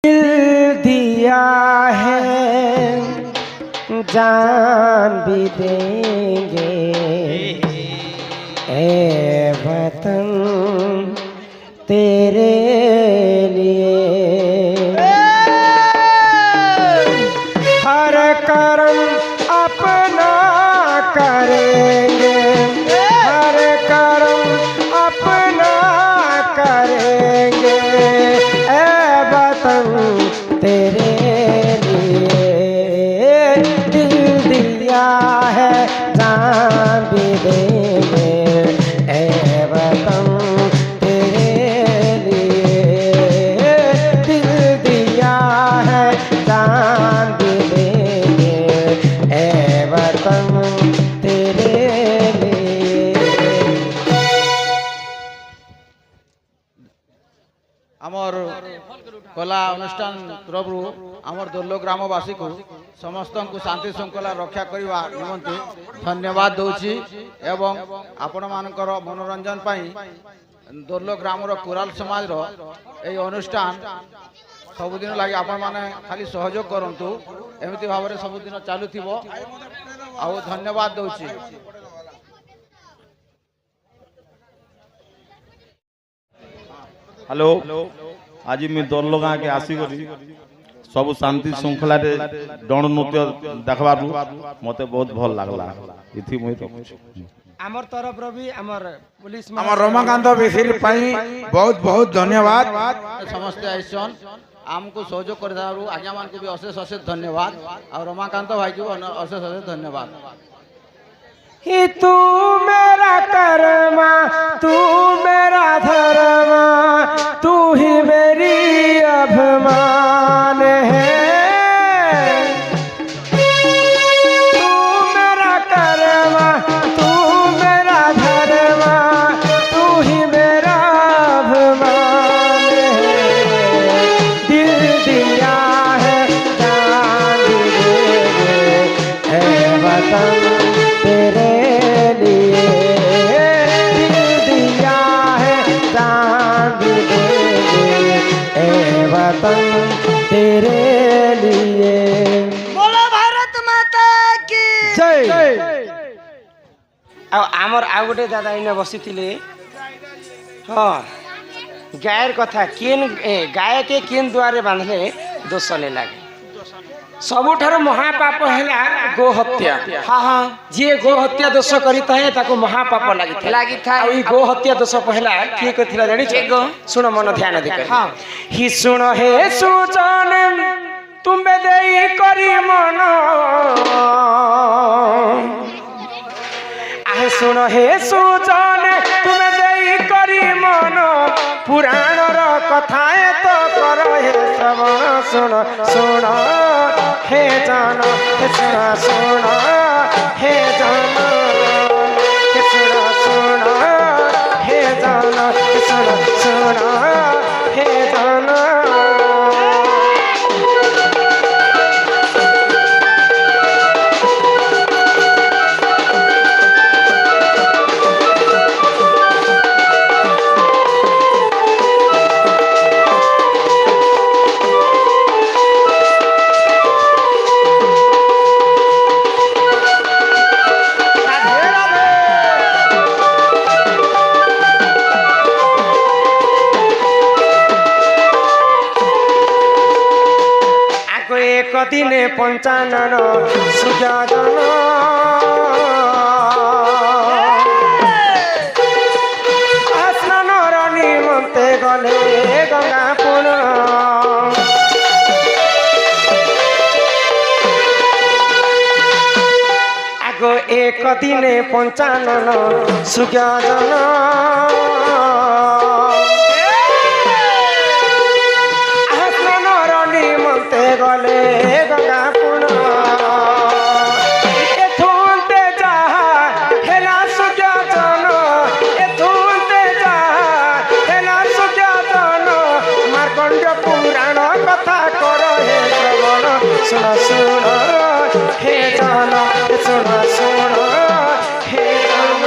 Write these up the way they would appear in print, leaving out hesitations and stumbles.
दिल दिया है जान भी देंगे ए वतन तेरे लिए हर कर्म अपना करेंगे हर कर्म अपना करेंगे ए वतन तेरे लिए दिल दिया है जान भी देंगे ए वतन तेरे लिए दिल दिया है जान भी देंगे ए वतन तेरे लिए। आमर कला अनुष्ठान तरफ आमर दुर्लभ ग्रामवासी को समस्त को शांति श्रृंखला रक्षा करने निमंते धन्यवाद दूची एवं आपण मानकर मनोरंजन पाई दुर्लभ ग्रामर कुराल समाज ये अनुष्ठान सबुदिन लगे आपण माने खाली सहयोग करंतु एमती भाव में सबुदिन चलुथिबो आ धन्यवाद दूची। हेलो आज मैं दर्ल गाँ के आसिक सब शांति श्रृंखला दंड नृत्य देखबार मत बहुत भल लगला इथि मुई आमर तरफ भी आमर पुलिस आमर रमाकांत बेसिल पाई बहुत बहुत धन्यवाद समस्त आइसन आमको सहयोग कर आज्ञा मान को भी अशेष अशेष धन्यवाद और रमाकांत भाई को अशेष अशेष धन्यवाद। ही तू मेरा कर्मा तू मेरा धर्मा तू ही मेरी अभिमान है तू मेरा कर्मा तू मेरा धर्मा तू ही मेरा अभिमान है दिल दिया है जान देंगे है वतन तेरे लिए दिल दिया है जान भी देंगे ए वतन तेरे लिए। बोलो भारत माता की जय। आमर आउ गोटे दादा इन बसी हाँ गायर कथा केन गाय के केन द्वारे बांधले दोष नहीं लगे सबुठार महापाप है गो हत्या। हाँ हाँ जी गो हत्या दोष कर महापाप लगी था गो हत्या दोष पहला किए कर जानी सुन मन ध्यान दे हाँ ही सुन हे सुजन तुम्बे दे करी मन आहे सुन हे सुजन तुम्बे दे करी मन पुराण कथाएं तो कर हे श्रवण सुन सुन हे जान हे सुन सुन हे जान हे सुन सुन हे जान हे सुन सुन हे जान। एक दिने पंचानन सुजाजन स्नानर निमंते गले गंगा पुन आगो एक दिने पंचानन सुजाजन गले गंगा पुन एथुनते जहा हेला सुजाजन एथुनते जहा हेला सुजाजन मार्कंड पुराण कथा कर हे श्रवण सुन सुन हे जान सुन सुन हे जान।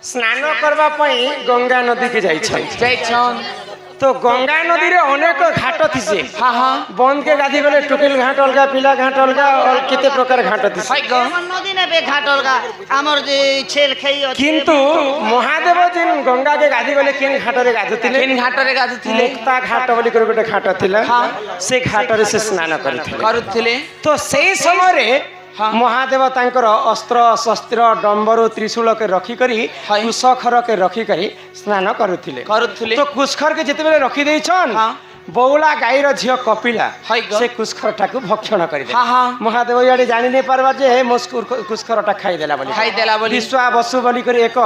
स्नान करबा पई गंगा नदी के जाइछन तो गंगा नदी रे अनेक घाट थिसे बंद के गाधी गले टुकिल घाट अलगा पिला घाट अलगा और केते प्रकार घाट थिसे नदी ने बे घाट अलगा हमर जे छेल खई किंतु महादेव जिन गंगा के गाधी गले केन घाट रे गाधुतिले मुक्ता घाट बोली कर गोटे घाट थिला से घाट रे से स्नान करुथिले तो सेही समय रे महादेव तांकर अस्त्र शस्त्र डंबरू त्रिशूल के रखी करी कुशखर के रखी करी स्नान करुथिले तो कुशखर के जिते बेले रखी देछन बौला गाईर झियो कपिला से कुशखरटा को भक्षण कर महादेव याडे जानि नै पारबा जे कुशखरटा खाई देला बोली विश्वा बसु बोली कर एक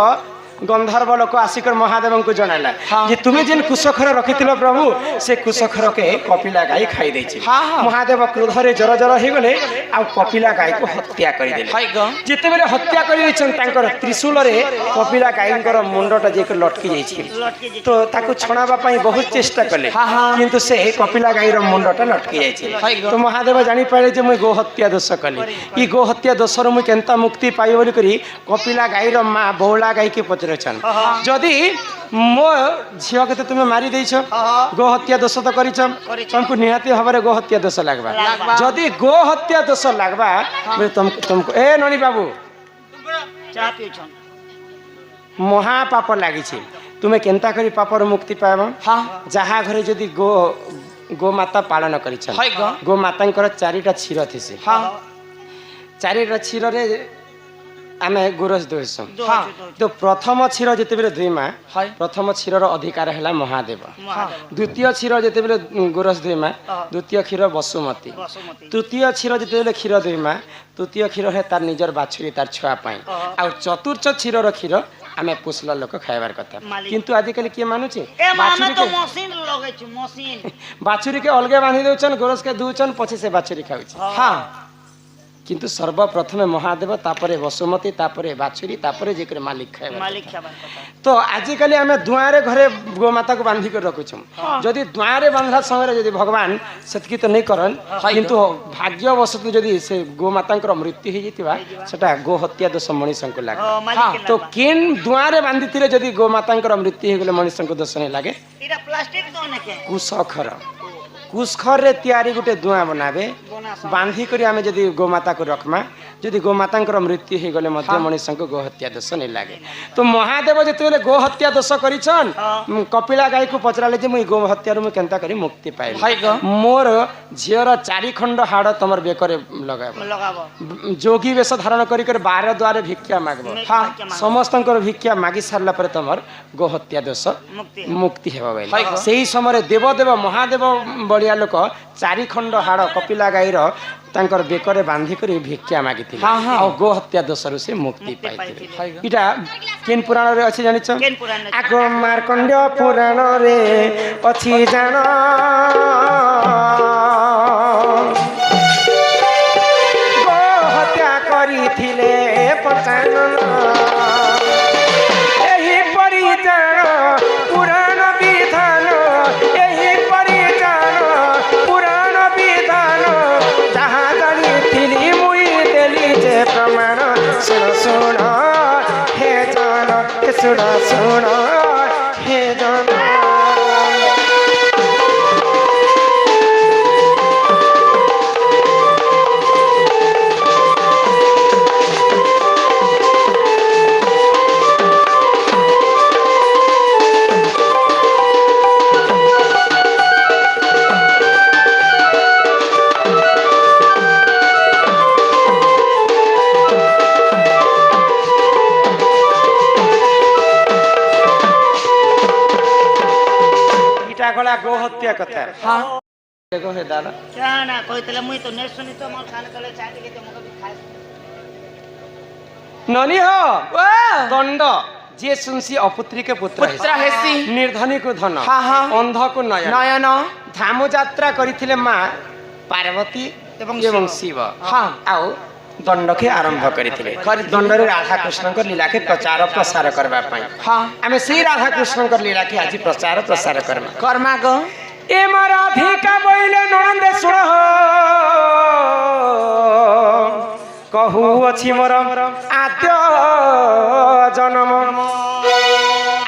गंधर्व लोक आसिकर महादेव को जनाला जे तुम्हें जिन कुशखर रखिथिलो प्रभु से कुशखर के कपिला गाई खाई देछि महादेव क्रोध रे जर जर हे गले आ कपिला गाई को हत्या कर देले जेते बेले हत्या कर देछन तांकर त्रिशूल रे कपिला गाईंकर मुंडटा जे लटकी जाइछि तो ताकू छणाबा पई बहुत चेष्टा कले किंतु से कपिला गाईर मुंडटा लटकी जाइछि तो महादेव जानि पाले जे मुई गो हत्या दोष कली ई गो हत्या दोष रो मुई केनता मुक्ति पाई बोली करी कपिला गाईर मां बौला गाई के जदि मो झील के तुम्हें मारी देछ गो हत्या दोष तो कर तुमको निहाती भाव गो हत्या दोष लगवा जदि गो हत्या दोष लगवा तुमको ए ननी बाबू महापाप लगी तुम्हें केनता करी पापर मुक्ति पाएब जहाँ घरे जदि गो माता पालन कर गो माता चारिटा क्षीर थी चारिटा क्षीर रे आमे गोरस दोइसु तो प्रथम क्षीर जेते बेले दुईमा प्रथम क्षीर अधिकार है महादेव द्वितीय क्षीर जेते बेले गोरस दुईमा द्वितीय क्षीर वसुमती तृतीय क्षीर जेते बेले क्षीर दुईमा तृतीय क्षीर है तार निजर बाछुरी तार छुआ पाई आ चतुर्थ क्षीर क्षीर आमे पुसला लोक खाइबार कथा किंतु आजिकल किए मानुची बाछुरी के अलगे बांधी देउछन गोरस के दूचन पछे से बाछुरी खाउछ किंतु सर्वप्रथमे महादेव तापरे वसुमती तापरे बाछुरी तापरे जेकर मालिक खाए तो आजिकल आम दुआरे घरे गोमाता को बांधिक रखुछुं जदि दुआरे बांधला समय जदि भगवान सेतकी तो नहीं करन किंतु भाग्यवशत जदि से गोमाता मृत्यु हो जाइतिबा सेटा गो हत्या दोष मनीष को लागे तो केन दुआरे बांधिथिले जदि गोमाता मृत्यु हो गले मनीष को दोष नहीं लागे कुशखर कुशखर रे तैयारी गोटे दुआ बनाबे बांधी करी आमे जदि गोमाता को रखमा जदि गोमाता मृत्यु हो गले मध्य मनीष को गो हत्या दोष नहीं लागे तो महादेव जेते गो हत्या दोष करिछन कपिला गाई को पचराले जे मुई गो हत्या रु केनता करी मुक्ति पाए मोर झियर चारि खंड हाड़ तमर बेकरे लगाबो जोगी वेश धारण करी कर 12 द्वारे भिक्षा मागबो समस्तंकर भिक्षा मागी सारला पर तमर गो हत्या दोष मुक्ति हेबो बोली सेही समय देवदेव महादेव बड़िया लोक चारि खंड हाड़ कपिला गाईर तांकर बेकरे बांधी करी भिक्षा मागी और गो हत्या दोष से मुक्ति पाई इटा केन पुराण रे अछि जानिछ आगो मार्कंड्य पुराण रे अछि जान गो हत्या करी थिले पचानन एही परिजान पुराण विधान एही परिजान पुराण विधान जहाँ जानी थिली मुई देली जे प्रमाण सुन सुन हे जान सुन सुन हे जान गला गो हत्या कथा हां देखो हे दादा क्या ना कहतले मुई तो ने सुनी तो मोर खान तले चाटी के मको खाए ननी हो दंड जे सुनसी अपुत्री के पुत्र हेसी निर्धनी को धन अंध को नयन धाम यात्रा करिथिले मां पार्वती एवं शिव हां आउ दंड के आरंभ करथिले दंड रे राधा कृष्ण को लीला के प्रचार प्रसार करबा पई हां हमें से राधा कृष्ण को लीला के आज प्रचार प्रसार कर्मा गो ए राधिका बोले ननंदे सुनो कहू अछि मोर आद्य जन्म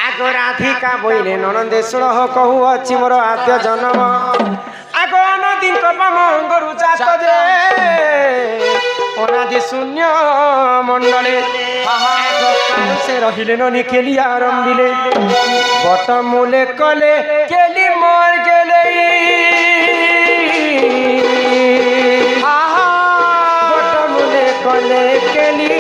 आग राधिका बोले ननंदे शुण कहू अछि मोर आद्य जन्म आग नदी मंगरु जात जे अनादि शून्य मंडले से रहिले ननी केली आरंभिले बट मूले कले केली मर गेले बट मूले कले केली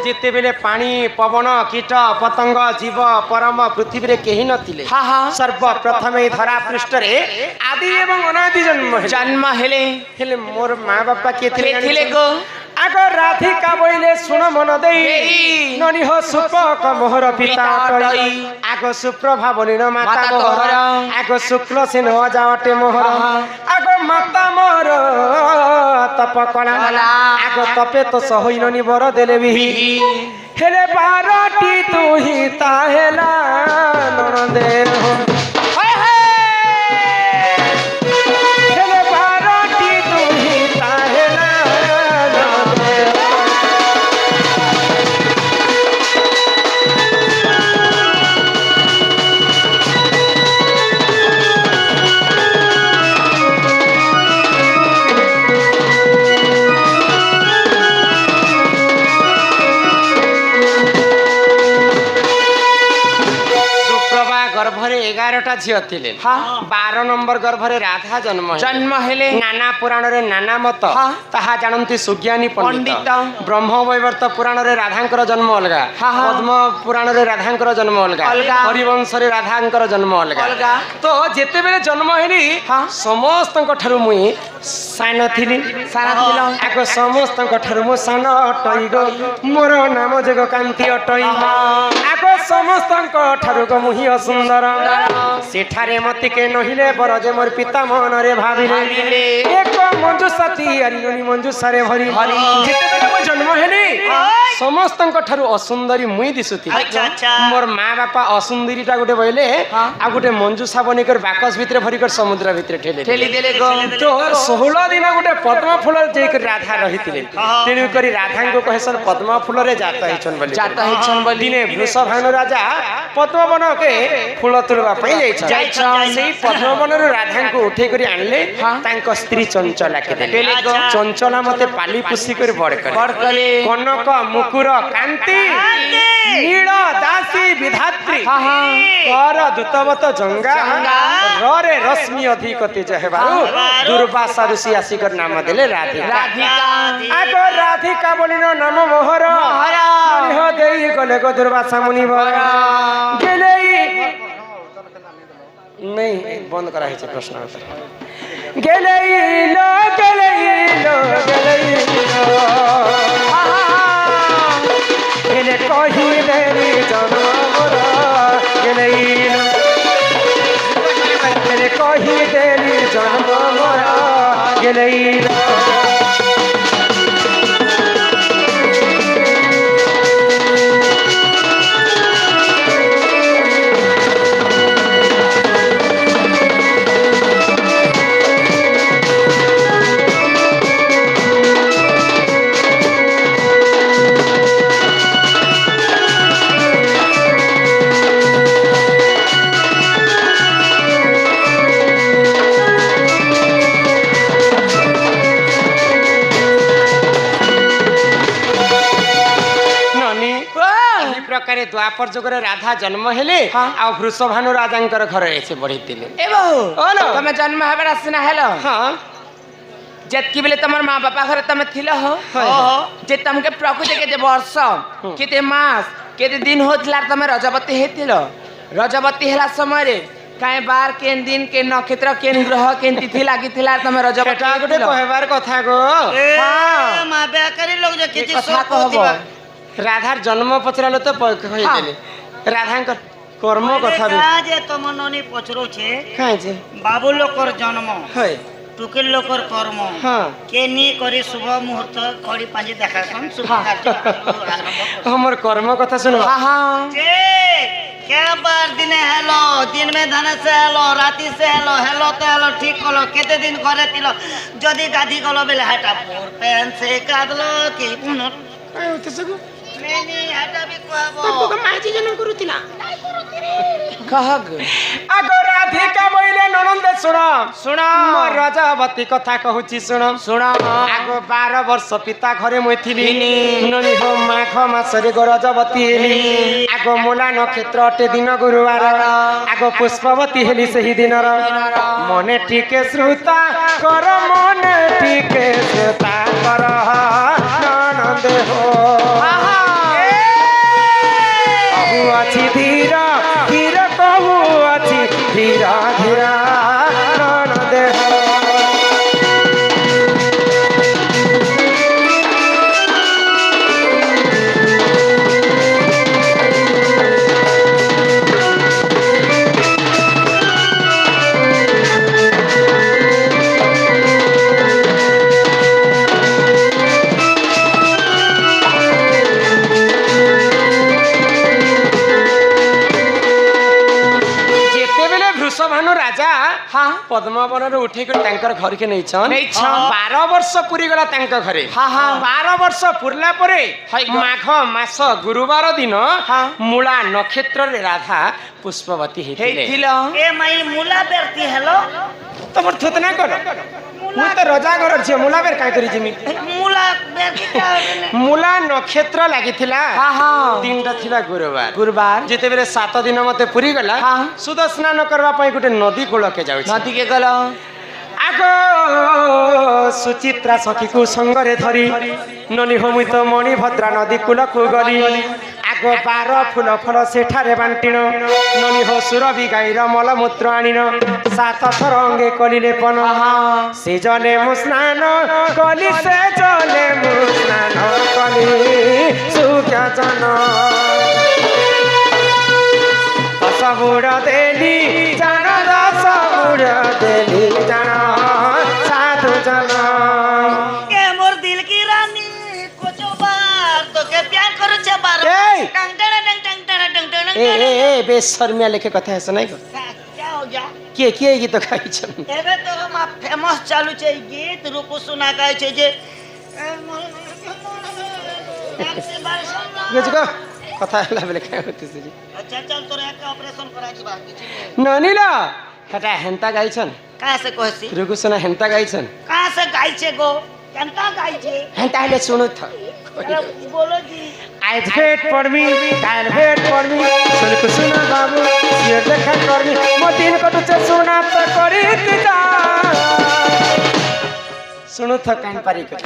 जितेबेले पानी पवन कीट पतंग जीव परम पृथ्वी रे केही नथिले सर्वप्रथम धरा पृष्ठ रे आदि एवं अनादि जन्म हेले मोर माँ बापा के थिले गो आग राधिका बोले सुन मन देई ननी हो सुपक मोहर पिता टई आग सुप्रभा बोली न माता मोहर आग शुक्ल सेन जावटे मोहर आग माता मोहर तप कला आग तपे तो सहोई ननी बर देले भी हेले बारटी तू ही ताहेला ननदे हो हेले बारटी तू ही ताहेला ननदे गर्भरे 11टा झियो थिले 12 नंबर गर्भरे राधा जन्म हेले नाना पुराण रे नाना मत ताहा जानंती सुज्ञानी पंडित ब्रह्म वैवर्त पुराण रे राधांकर जन्म अलगा पद्म पुराण रे राधांकर जन्म अलगा हरिवंश रे राधांकर जन्म अलगा तो जेते बेले जन्म हेली समस्त ठारु मुई सान थिली आको समस्त ठारु मु सान अटई गो मोर नाम जग कांति अटई आको समस्त ठारु गो मुही सुंदर सेठारे मति के नहिले बर जे मोर पिता मन रे भाबिले एक मंजू साथी अरियोनी मंजू सारे भरी जेते बेले मो जन्म हेली समस्त ठारु असुंदरी मुई दिसुती मोर माँ बापा असुंदरी टा गुटे बइले आ गुटे मंजू साबनी कर बाकस भितरे भरी कर समुद्र भितरे ठेली देले गो तो 16 दिन गुटे पद्म फूल जे राधा रहितिले तेनु करी राधा को कहेसन पद्म फूल रे जात हिचन बोली दिने वृषभानु राजा पद्मवन के फूल तुलवा पई जाइछन सेही पद्मवन रो राधा को उठे करी आनले तांको स्त्री चंचला के देले चंचला मते पाली पुसी कर बड़ करे कनक मुकुर कांति नील दासी विधात्री कर दूतवत जंगा रे रश्मि अधिक तेज हेबारु दुर्वासा ऋषि आसिकर नाम देले राधिका आगो राधिका बोलिनो नाम मोहर हो देई गले गो दुर्वासा मुनि वर गेले नहीं बंद करा है प्रश्न उत्तर गेले लो गेले लो गेले लो गेले कहि देरी जनमर गेले लो गेले कहि देरी जनमर गेले लो प्रकारे द्वापर जुगर राधा जन्म हेले आ वृषभानु राजांकर घर ऐसे बढ़ितिले ए बहु तमे जन्म हेबर आसिना हेलो हां जतकी बेले तमर मां बापा घर तमे थिलो हो जे तमके प्रकृति के वर्ष केते मास केते दिन होतला तमे रजवती हेतिलो रजवती हेला समय रे काए बार केन दिन के नक्षत्र केन ग्रह केन तिथि लागि थिला तमे रजवती एटा गुटे कहबार कथा गो हां मां बेकरी लोग जे किछि सब कहबो राधार जन्म पचरालो तो कहि देले राधांकर কর্ম কথা বি যে তোম ননি পচরুছে খাইছে বাবু লোকর জন্ম হয় টুকির লোকর কর্ম হ্যাঁ কে নি করে শুভ মুহূর্ত কড়ি পাঁচি দেখাছন শুভ কার্য আরম্ভ করছন। আমার কর্ম কথা শুনো যে কে বার দিনে হেলো দিন মে ধানে সে হেলো রাতি সে হেলো হেলো তো হেলো ঠিক কলো কেতে দিন করে দিল যদি গাধি গলো বেলে হাটা পোর পেন সে কাদলো কি পুনর কাই হইতেছে গো মেনি হাটা বি কহবো তোকে মাঝি জন করুতিলা কাহাগ আগো রাধিকা বইলে ননন্দে শুণ শুণ রাজাবতী কথা কহুছি শুণ শুণ আগো 12 বর্ষ পিতা ঘরে মুই থিলি ননি হো মাঘ মাসরে গো রাজাবতী হেলি আগো মূলা নক্ষত্র অটে দিন গুরুবার আগো পুষ্পবতী হেলি সেই দিনর মনে টিকে শ্রুতা কর মনে টিকে শ্রুতা কর ননন্দে হো কহু আছি ধীর ধীর কহু আছি ধীর ধীর ননদে হো भानु राजा हाँ पद्मावन उठे घर के नहीं 12 वर्ष पूरी गला घरे हाँ हाँ 12 वर्ष पूरला माघ मास गुरुवार दिन मूला नक्षत्र रे राधा पुष्पवती ए माई मूला बेरती हेलो तमर थुतना कर मु तो रजा घर छे मूला बेर काय करी जिमी मूला बेरती मूला नक्षत्र लागिथिला हां हां दिनटा थिला गुरुवार जेते बेरे 7 दिन मते पूरी गला सुद स्नान करबा पई गुटे नदी कूल के जाउ नदी के गलो आगो सुचित्रा सखी को संगरे धरी ननी होमित मणिभद्रा नदी कूल को गली आगो 12 फूल फल सेठारे बांटिन ननी हो सुरभि गाईर मलमूत्र आनिन 7 थर अंगे कलिले पन से जले मु स्नान कली से जले मु स्नान कली सुख्या जन दशबुड़ देली जान दशबुड़ देली जान साधु जन के मोर दिल की रानी कुछ बार तो के प्यार करू छे बार टंग टंग ए बेशर्मिया लेखे कथा है नहीं क्या हो गया के गीत गाई छन एबे तो हम फेमस चालू छे गीत रूप सुना गाय छे जे ये जगह कथा हला बेले काय होती से जी अच्छा चल तोरे एक ऑपरेशन करा दी बाकी ननीला हटा हेंता गाई छन कहां से कहसी रुगु सुना हेंता गाई छन कहां से गाय छे गो केनता गाय छे हेंता हले सुनो था बोलो जी आज भेट पड़मी काल भेट पड़मी सुन को सुना बाबू ये देखा करमी मो दिन को तुझे सुना तो करी तिजा सुनो था कान पारी कर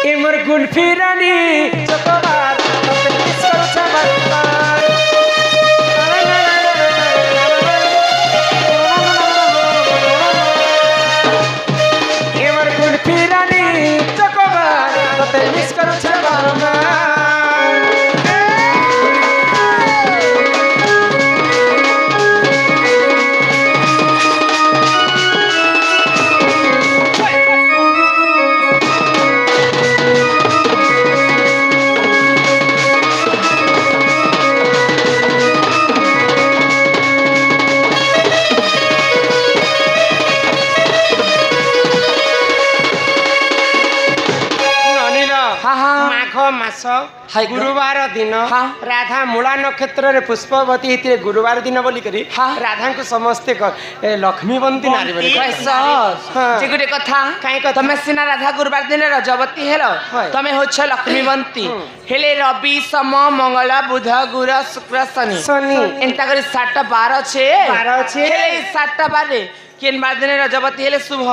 इमर गुल्फी रानी चकोबार तो किस करो छबार इमर गुल्फी रानी चकोबार तो किस करो छबार मास गुरुवार दिन राधा मूला नक्षत्र रे पुष्पवती हेती गुरुवार दिन बोली करी राधा को समस्ते लक्ष्मीवंती नारी बोली जे गुटे कथा काई कथा तमे सिना राधा गुरुवार दिन रजवती हेलो तमे होछ लक्ष्मीवंती हेले रवि सम मंगल बुध गुरु शुक्र शनि एंता करी 7/12 छे 12 छे हेले 7/12 केन बार दिन रजवती हेले शुभ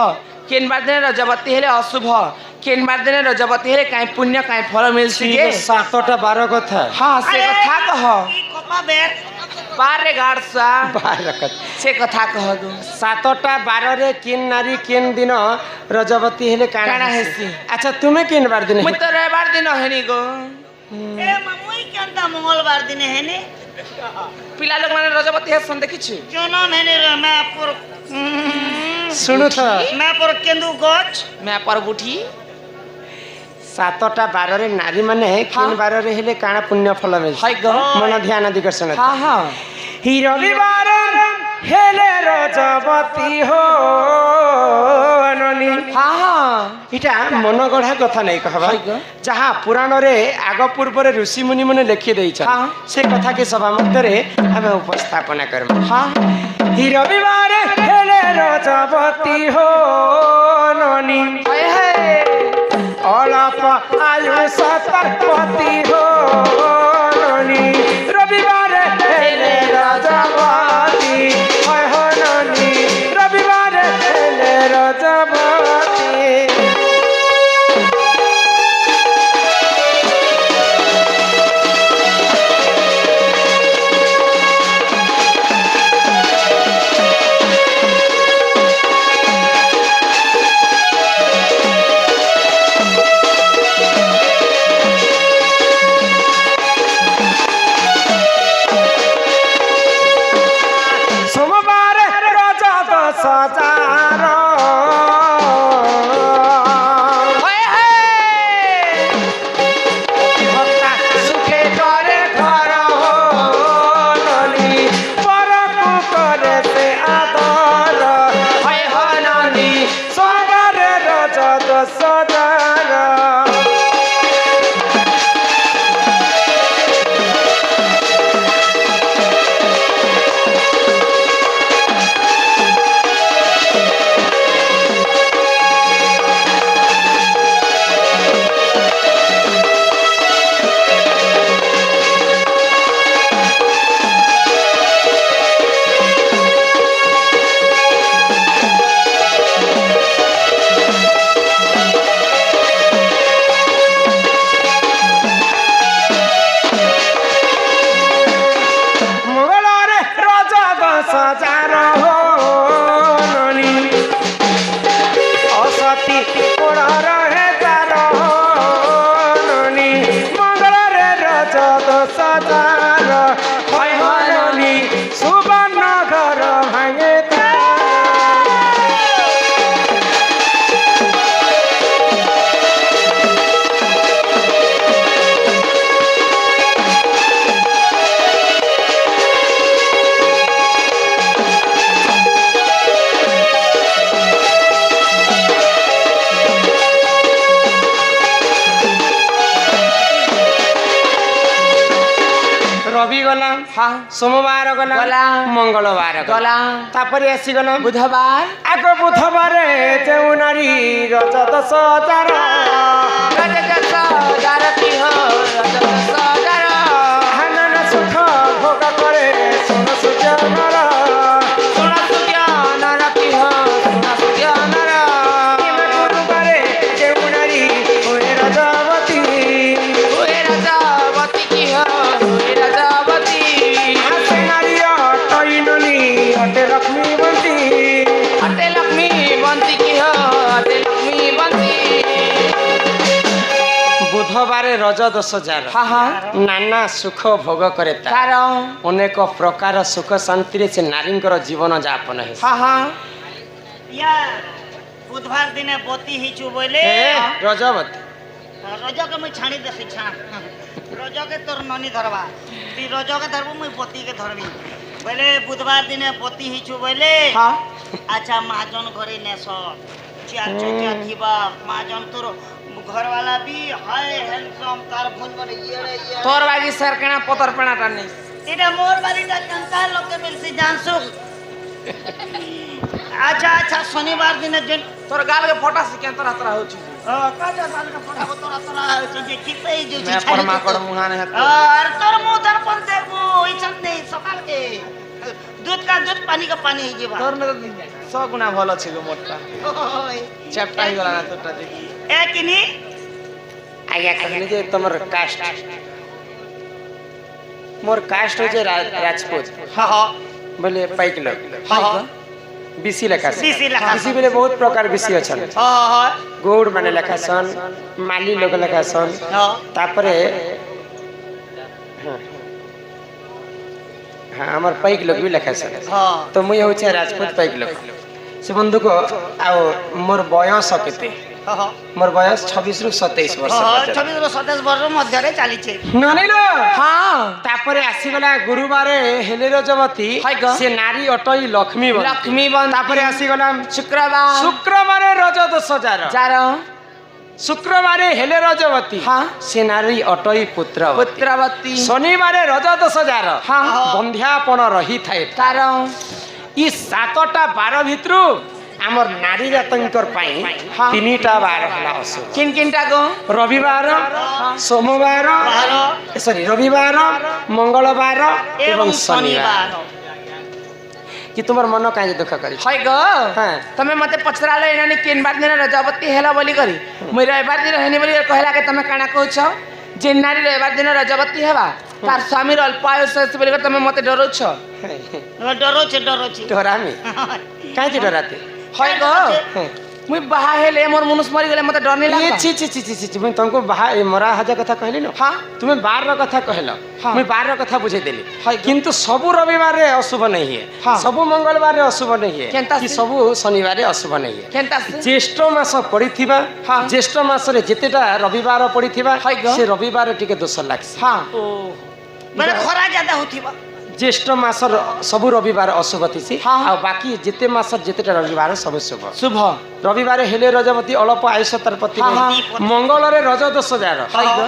केन बार दिन रजवती हेले अशुभ केन बार दिन रजवती हेले काई पुण्य काई फल मिलसी के 7/12 कथा हां से कथा कह ई कोपा बेर 12 कथा से कथा कह दो 7/12 रे किन नारी किन दिन रजवती हेले काना हेसी अच्छा तुम्हें किन बार दिन मु तो रविवार दिन हेनी गो ए ममुई केनता मंगलवार दिन हेने ପିଲା ଲୋକମାନେ ରଜବତୀ ହେସନ୍ ଦେଖିଛୁ ଜନମ ହେଲେ ମାପୁର ଶୁଣୁ ତ ମାପୁର କେନ୍ଦୁ ଗଛ ମ୍ୟାପର ବୁଠି 7ଟା ବାରରେ ନାରୀ ମାନେ କିନ୍ ବାରରେ ହେଲେ କାଣା ପୁଣ୍ୟ ଫଳ ମିଳେ ହାଇ ଗ ମନ ଧ୍ୟାନ ଦିଗର୍ଶନ ହଁ ହଁ ହି ରବିବାର ହେଲେ ରଜବତୀ ହୋ ନନି ହଁ ହଁ এটা মন গড়া কথা নাই কহবা হাই গো। যাহা পুরাণরে আগ পূর্বরে ঋষি মুনি মানে লিখি দেইছন হ্যাঁ। সে কথাকে সভা মধ্যে আমি উপস্থাপনা করব হ্যাঁ হি রবিবার হেলে রজবতী হো ননি হায় হায় অলপ আয়ু সতর্পতি হো ননি রবিবার হেলে রজবতী হয় হো ননি রবিবার হেলে রজবতী সোমবার রজত সজার হায় হায় ভক্তা সুখে করে ঘর ননি পরকু করে সে আদর হয় হননি সোমবার রজত সজার মঙ্গলরে রজত সজার হো ননি অসতি কোড়র হে তার ননি মঙ্গলরে রজত সজার হয় ননি সুবর্ণ ঘর ভাঙে রবি গলা হ্যাঁ সোমবার গলা গলা। মঙ্গলবার গলা গলা তারপরে আসিগলা বুধবার আগ বুধবারে যেউ নারী রজত সজার রজত সজারতি হো রজত সজার হানন সুখ ভোগ করে সোন সূর্য নর সোনা সূর্য নরতি হো সোনা সূর্য নর গুরুবারে যেউ নারী হয়ে রজবতী হুয়ে রজবতী কি হো হুয়ে রজবতী হাসে নারী অটই ননি অটে লক্ষ্মীবন্তী অটে লক্ষ্মী বন্তি কি হো অটে লক্ষ্মী বন্তি বুধবারে রজ দোষ যার হ্যাঁ হ্যাঁ নানা সুখ ভোগ করে তা কারণ অনেক প্রকার সুখ শান্তিরে সে নারীঙ্কর জীবন যাপন হে হ্যাঁ হ্যাঁ ইয়া বুধবার দিনে বতি হিচু বলে রজবতী রজকে মুই ছাড়ি দেছি ছাড় রজকে তোর ননি ধরবা তুই রজকে ধরবু মুই বতিকে ধরবি বলে বুধবার দিনে বতি হিচু বলে হ্যাঁ আচ্ছা মহাজন ঘরে নেস চার চকিয়া থিবা মহাজন তোর ঘরওয়ালা বি হায় হ্যান্ডসম তার ফোন করে ইয়ে তোর বাগি স্যার কেনা পতর পেনাটা নেই এটা মোর বাড়িটা কার লোকে মিলছি জানছু আচ্ছা আচ্ছা শনিবার দিনে যে তোর গালকে ফটাছি কেন তোরা তোরা হচ্ছে কাটা সালকে পড়াবো তোরা তোরা হচ্ছে যে কিপেই যে मैं परमाकड़ मुहाने है আর তোর মুখ দর্পণ দেখবো ইচ্ছা নেই সকালকে দুধ का दूध पानी का पानी হয়ে যাবা তোর মে তো 100 গুণা ভালো ছিল মোটটা চ্যাপটা হই গলা না তোরটা দেখি এ কিনি আজ্ঞা कहले যে তোমার কাস্ট মোর কাস্ট হচ্ছে রাজপুত হ্যাঁ হ্যাঁ বলে পাইক লোক হ্যাঁ বিসি লেখা বিসি লেখা বিসি বলে বহুত প্রকার বিসি আছেন হ্যাঁ গৌড় মানে লেখাছন মালি লোক লেখাছন হ্যাঁ তারপরে হ্যাঁ আমার পাইক লোক বি লেখা আছে হ্যাঁ তো মুই হচ্ছে রাজপুত পাইক লোক সে বন্ধুক আও মোর বয়স কেতে হ্যাঁ মোর বয়স 26 রু 27 বর্ষ হ্যাঁ পর্যন্ত। 26 ରୁ 27 ବର୍ଷ ମଧ୍ୟରେ ଚାଲିଛି ନନିଲ ହଁ ତାପରେ ଆସିଗଲା ଗୁରୁବାରେ ହେଲେ ରଜବତୀ ହାଇ ଗ। ସେ ନାରୀ ଅଟଇ ଲକ୍ଷ୍ମୀ ବନ୍ତି। ଲକ୍ଷ୍ମୀ ବନ୍ତି। ତାପରେ ଆସିଗଲା ଶୁକ୍ରବାର ଶୁକ୍ରବାରେ ରଜ ଦୋଷ ଯାର ଯାର ଶୁକ୍ରବାରେ ହେଲେ ରଜବତୀ ହଁ। ସେ ନାରୀ ଅଟଇ ପୁତ୍ର ପୁତ୍ରବତୀ ଶନିବାରେ ରଜ ଦୋଷ ଯାର ହଁ। ବନ୍ଧ୍ୟାପଣ ରହିଥାଏ ତାର ଇ 7ଟା ବାର ଭିତରୁ ଆମର ନାରୀ ଜାତଙ୍କର ପାଇଁ ହଁ। 3ଟା ବାର ହେଲା ଅଶୁଭ କିନ୍ ଗো ରବିବାର ସୋମବାର ସରି ରବିବାର ମଙ୍ଗଳବାର ଏବଂ ଶନିବାର କି ତୁମର ମନ କାହିଁ ଦୁଃଖ କରି ହଇ ଗো ହଁ। ତମେ ମତେ ପଚରାଲ ଏନାନି କିନ୍ ବାର ଦିନ ରଜବତୀ ହେଲା ବୋଲି କରି ମୁଇ ରବିବାର ଦିନ ହେନି ବୋଲି କହିଲା કે ତମେ କାଣା କହୁଛ ଯେ ନାରୀ ରବିବାର ଦିନ ରଜବତୀ ହେବା ତାର ସ୍ୱାମୀର ଅଳ୍ପ ଆୟୁଷ ଅଛି ବୋଲି ତମେ ମତେ ଡରୁଛ ଡରୁଛି ଡରାମି କାହିଁକି ଡରାତେ ହଇ ଗো ମୁଇ ବାହା ହେଲେ ମୋର ମନୁଷ ମରିଗଲେ ମତେ ଡର नहीं ये लागता छी छी छी छी छी मुझे तुमको बाहर मरा हजा कथा कहली न हाँ। तुम्हें बार र कथा कहल हाँ। मुझे बार र कथा बुझे देली हाँ। किंतु सबु रविवार रे अशुभ नहीं है हाँ। सबु मंगलवार रे अशुभ नहीं है केनता कि से? सबु शनिवार रे अशुभ नहीं है केनता से? ज्येष्ठ मास पड़िथिबा हाँ। ज्येष्ठ मास रे जेतेटा रविवार पड़िथिबा हाँ गो। से रविवार टिके दोष लागसी हाँ ମାନେ ଖରା ज्यादा होथिबा ज्येष्ठ मास सबु रविवार अशुभ थिसी हाँ। आ बाकी जेते मास जेतेटा रविवार सब शुभ शुभ रविवार हेले रजवती अल्प आयुष तार पति हाँ, हाँ। मंगल रे रज दोष जार हई गो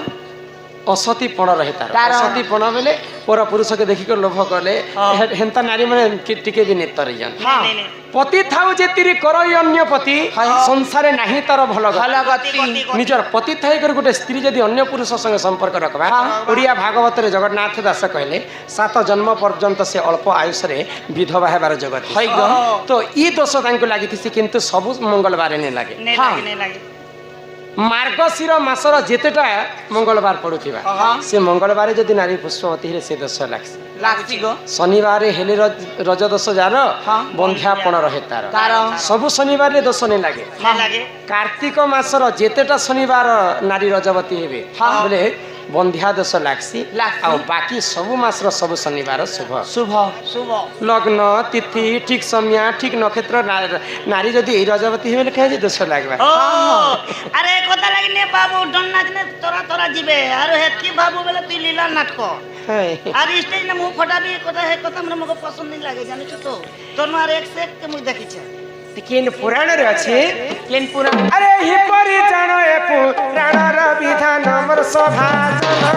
असती पण रहे तार तार। असती पण बेले पर पुरुष के देखि के लोभ कले हाँ। हेंता नारी माने टिके भी नेतर जान हाँ। नहीं, नहीं। पति थाउ जेतिरी करई अन्य पति हाँ। संसार नाही तार भल भल गति निजर पति थाई कर गोटे स्त्री यदि अन्य पुरुष संगे संपर्क रखबा हाँ। ओडिया भागवत रे जगन्नाथ दास कहले 7 जन्म पर्यंत से अल्प आयुष रे विधवा हेबार जगत हई गो तो ई दोष तांको लागिथिसी किंतु सब मंगलवार ने लागे हाँ। नहीं लागे मार्गशीर मासर जेतेटा मंगलवार पड़ुथिबा हाँ। से मंगलवार जदि नारी पुष्पवती रे से दोष लागसी लागसी गो शनिवार हेले रज दोष जार हाँ। बंध्यापण रहे तार तार सबु शनिवार रे दोष नहीं लागे नहीं लागे कार्तिक मासर जेतेटा शनिवार नारी रजवती हेबे हाँ। बोले बंध्या दोष लागसी लागसी। आ बाकी सबु मासर सबु शनिवार शुभ शुभ शुभ लग्न तिथि ठीक समय ठीक नक्षत्र नारी जदि ए रजवती हेबे कहे दोष लागबा ओ अरे কথা লাগিনে বাবু ডন নাচনে তোরা তোরা জিবে আর হেতকি বাবু বলে তুই লীলা নাটক हाय আর স্টেজ না মুখ ফটাবি কথা হে কথা हमरा মগে পছন্দ नहीं लागे জানিস তো তোর আর এক से एक के मुझ देखिছে केन पुराण रे अछि केन पूरा अरे हि परि जानो ए पुराण र विधान हमर सभा जन